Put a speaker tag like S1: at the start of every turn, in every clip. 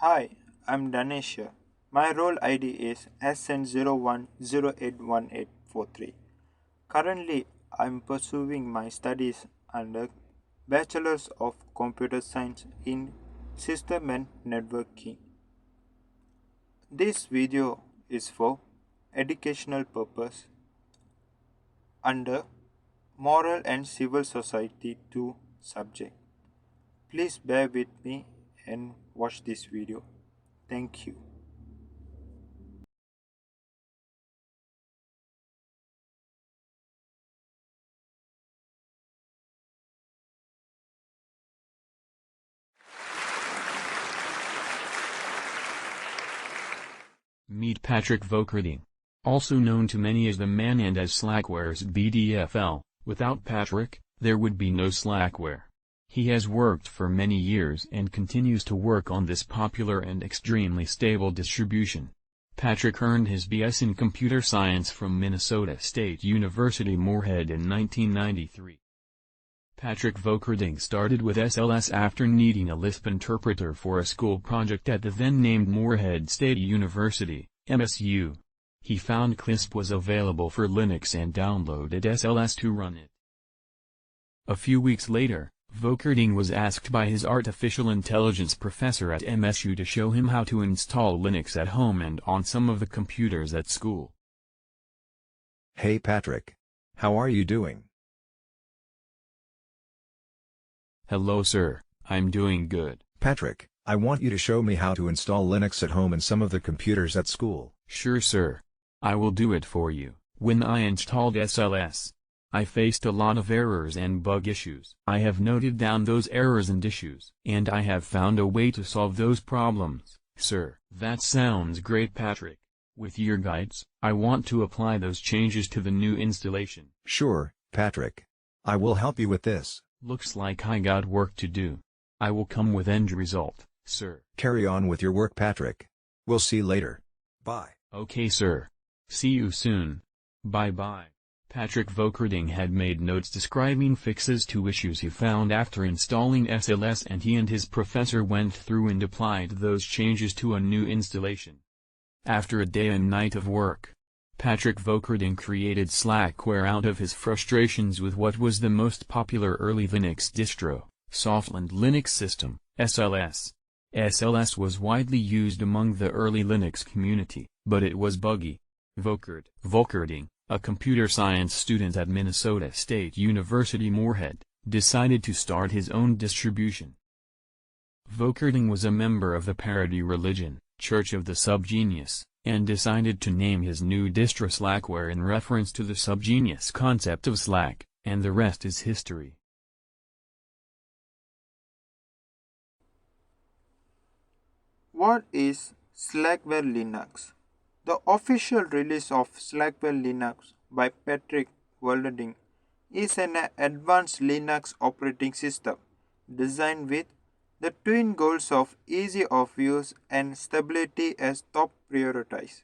S1: Hi, I'm Danesha. My role ID is SN01081843. Currently, I'm pursuing my studies under Bachelor's of Computer Science in System and Networking. This video is for educational purpose under Moral and Civil Society 2 subject. Please bear with me and watch this video. Thank you.
S2: Meet Patrick Vokerding, also known to many as the man and as SLACKWARE's BDFL. Without Patrick, there would be no SLACKWARE. He has worked for many years and continues to work on this popular and extremely stable distribution. Patrick earned his BS in Computer Science from Minnesota State University Moorhead in 1993. Patrick Vokerding started with SLS after needing a Lisp interpreter for a school project at the then-named Moorhead State University, MSU. He found Lisp was available for Linux and downloaded SLS to run it. A few weeks later, Vokerding was asked by his artificial intelligence professor at MSU to show him how to install Linux at home and on some of the computers at school.
S3: Hey Patrick. How are you doing?
S2: Hello sir, I'm doing good.
S3: Patrick, I want you to show me how to install Linux at home and some of the computers at school.
S2: Sure sir. I will do it for you. When I installed SLS, I faced a lot of errors and bug issues. I have noted down those errors and issues. And I have found a way to solve those problems, sir. That sounds great Patrick. With your guides, I want to apply those changes to the new installation.
S3: Sure, Patrick. I will help you with this.
S2: Looks like I got work to do. I will come with end result, sir.
S3: Carry on with your work Patrick. We'll see you later. Bye.
S2: Okay sir. See you soon. Bye-bye. Patrick Vokerding had made notes describing fixes to issues he found after installing SLS, and he and his professor went through and applied those changes to a new installation. After a day and night of work, Patrick Vokerding created SLACKWARE out of his frustrations with what was the most popular early Linux distro, Softland Linux System, SLS. SLS was widely used among the early Linux community, but it was buggy. Vokerding, a computer science student at Minnesota State University Moorhead, decided to start his own distribution. Vokerding was a member of the parody religion, Church of the Subgenius, and decided to name his new distro SLACKWARE in reference to the subgenius concept of Slack, and the rest is history.
S1: What is SLACKWARE Linux? The official release of SLACKWARE Linux by Patrick Vokerding is an advanced Linux operating system designed with the twin goals of ease of use and stability as top priorities,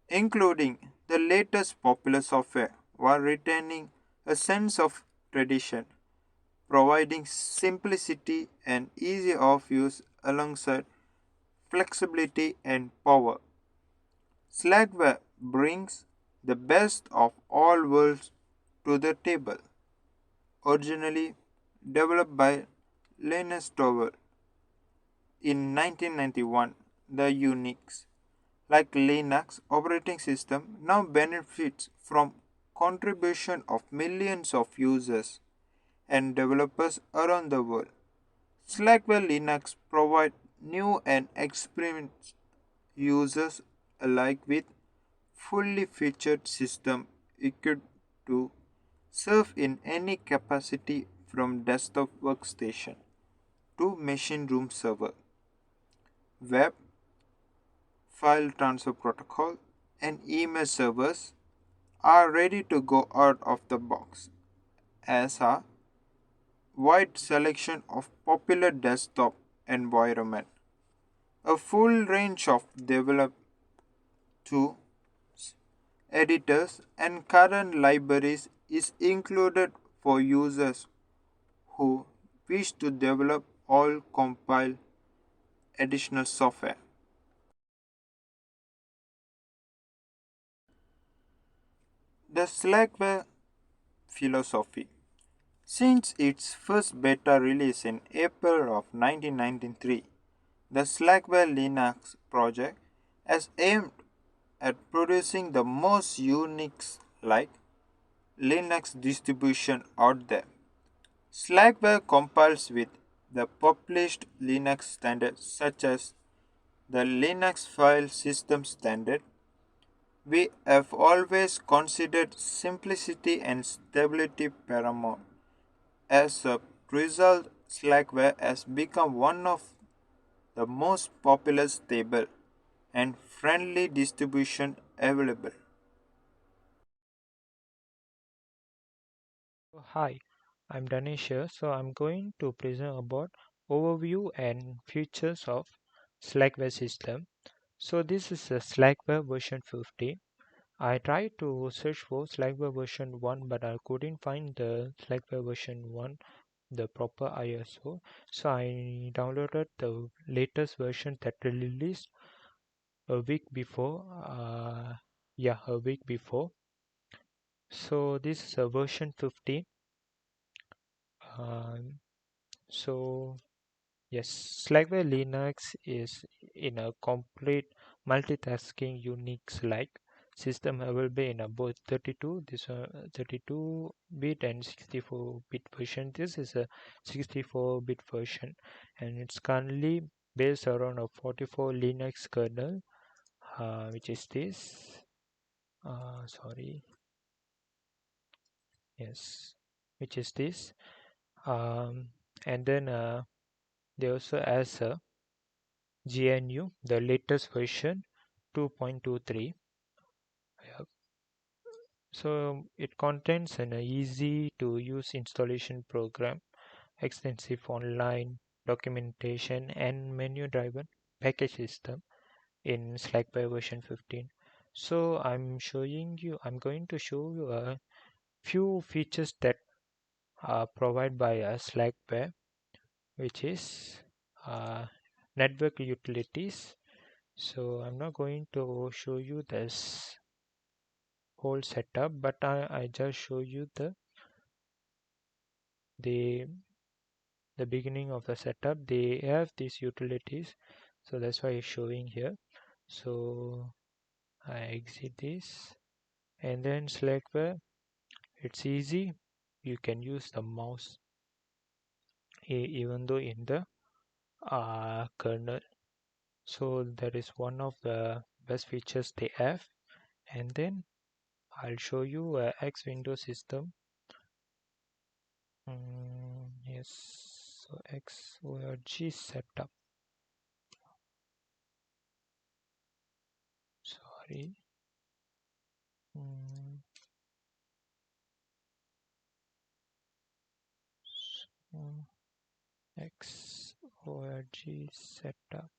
S1: including the latest popular software while retaining a sense of tradition, providing simplicity and ease of use alongside flexibility and power. SLACKWARE brings the best of all worlds to the table. Originally developed by Linus Torvalds in 1991, the Unix, like Linux operating system, now benefits from contribution of millions of users and developers around the world. SLACKWARE Linux provides new and experienced users alike with fully featured system equipped to serve in any capacity from desktop workstation to machine room server, web, file transfer protocol, and email servers are ready to go out of the box, as are wide selection of popular desktop environment. A full range of developed tools, editors, and current libraries is included for users who wish to develop or compile additional software. The Slackware philosophy. Since its first beta release in April of 1993, the Slackware Linux project has aimed at producing the most Unix-like Linux distribution out there. Slackware compiles with the published Linux standards such as the Linux File System Standard. We have always considered simplicity and stability paramount. As a result, Slackware has become one of the most popular, stable, and friendly distribution available.
S4: Hi, I'm Danesh here. So I'm going to present about overview and features of Slackware system. So this is a Slackware version 15. I tried to search for Slackware version 1 but I couldn't find the Slackware version 1, the proper ISO. So I downloaded the latest version that released a week before. A week before. So this is a version 15. Um, so Yes, Slackware Linux is in a complete multitasking Unix-like system available in a both 32-bit and 64-bit version. This is a 64-bit version, and it's currently based around a 44 Linux kernel, which is this. Sorry, yes, which is this. Um, and then they also has a GNU, the latest version 2.23. Yeah. So it contains an easy to use installation program, extensive online documentation and menu driven package system in Slackware version 15. So I'm going to show you a few features that are provided by a Slackware, which is uh, network utilities. So I'm not going to show you this whole setup, but I just show you the the beginning of the setup. They have these utilities, so that's why it's showing here. So I exit this, and then Slackware. It's easy. You can use the mouse even though in the kernel. So that is one of the best features they have. And then I'll show you a X Windows system. Yes, so XORG setup. Sorry. Mm, so XORG setup.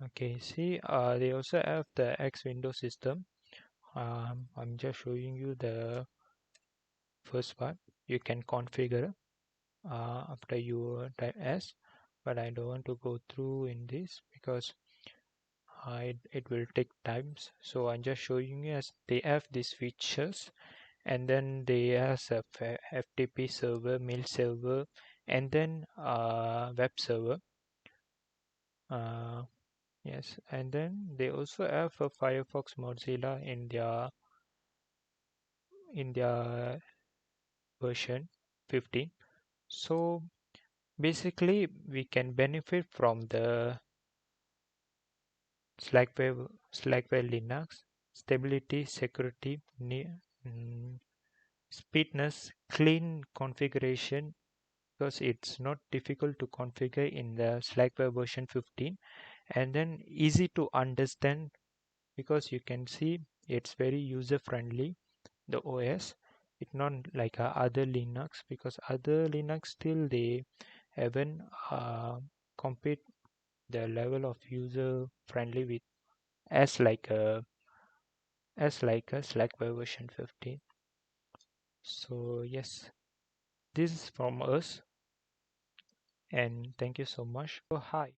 S4: Okay, see, they also have the X Windows system. I'm just showing you the first part. You can configure after you type S, but I don't want to go through in this because it will take times. So I'm just showing you as they have these features, and then they have a FTP server, mail server, and then web server. Yes, and then they also have a Firefox Mozilla in their version 15. So basically we can benefit from the Slackware Linux stability, security, speedness, clean configuration, because it's not difficult to configure in the Slackware version 15, and then easy to understand because you can see it's very user friendly, the OS. It's not like other Linux, because other Linux still they haven't compete the level of user friendly with as like a Slackware version 15. So yes, this is from us, and thank you so much. So hi.